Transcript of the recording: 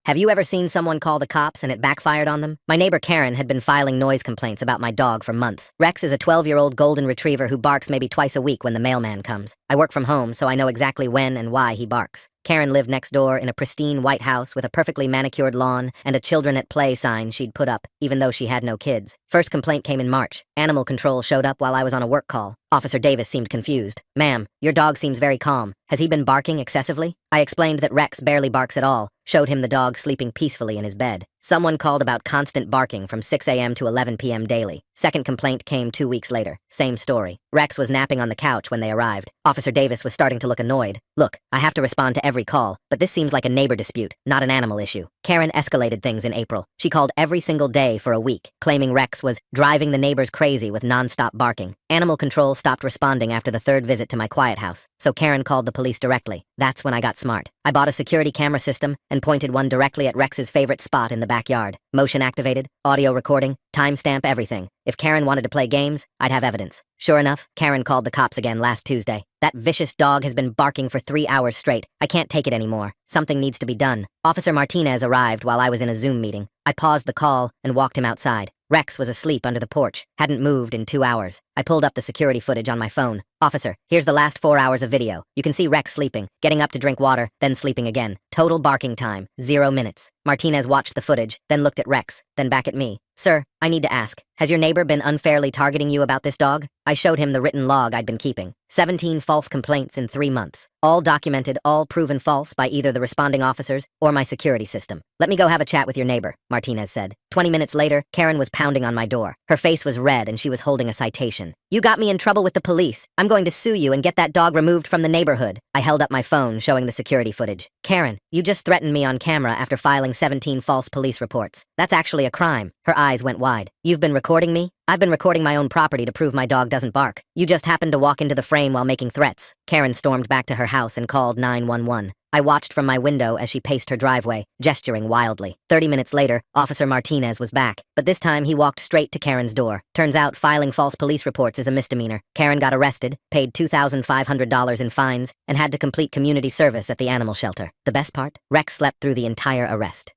Have you ever seen someone call the cops and it backfired on them? My neighbor Karen had been filing noise complaints about my dog for months. Rex is a 12-year-old golden retriever who barks maybe twice a week when the mailman comes. I work from home, so I know exactly when and why he barks. Karen lived next door in a pristine white house with a perfectly manicured lawn and a children at play sign she'd put up, even though she had no kids. First complaint came in March. Animal control showed up while I was on a work call. Officer Davis seemed confused. "Ma'am, your dog seems very calm. Has he been barking excessively?" I explained that Rex barely barks at all, showed him the dog sleeping peacefully in his bed. Someone called about constant barking from 6 a.m. to 11 p.m. daily. Second complaint came 2 weeks later. Same story. Rex was napping on the couch when they arrived. Officer Davis was starting to look annoyed. "Look, I have to respond to every call, but this seems like a neighbor dispute, not an animal issue." Karen escalated things in April. She called every single day for a week, claiming Rex was driving the neighbors crazy with non-stop barking. Animal control stopped responding after the third visit to my quiet house, so Karen called the police directly. That's when I got smart. I bought a security camera system and pointed one directly at Rex's favorite spot in the backyard. Motion activated, audio recording, timestamp, everything. If Karen wanted to play games, I'd have evidence. Sure enough, Karen called the cops again last Tuesday. "That vicious dog has been barking for 3 hours straight. I can't take it anymore. Something needs to be done." Officer Martinez arrived while I was in a Zoom meeting. I paused the call and walked him outside. Rex was asleep under the porch, hadn't moved in 2 hours. I pulled up the security footage on my phone. "Officer, here's the last 4 hours of video. You can see Rex sleeping, getting up to drink water, then sleeping again. Total barking time, 0 minutes. Martinez watched the footage, then looked at Rex, then back at me. "Sir, I need to ask, has your neighbor been unfairly targeting you about this dog?" I showed him the written log I'd been keeping. 17 false complaints in 3 months. All documented, all proven false by either the responding officers or my security system. "Let me go have a chat with your neighbor," Martinez said. 20 minutes later, Karen was pounding on my door. Her face was red and she was holding a citation. "You got me in trouble with the police. I'm going to sue you and get that dog removed from the neighborhood." I held up my phone, showing the security footage. "Karen, you just threatened me on camera after filing 17 false police reports. That's actually a crime." Her eyes went wide. "You've been recording me?" "I've been recording my own property to prove my dog doesn't bark. You just happened to walk into the frame while making threats." Karen stormed back to her house and called 911. I watched from my window as she paced her driveway, gesturing wildly. 30 minutes later, Officer Martinez was back, but this time he walked straight to Karen's door. Turns out filing false police reports is a misdemeanor. Karen got arrested, paid $2,500 in fines, and had to complete community service at the animal shelter. The best part? Rex slept through the entire arrest.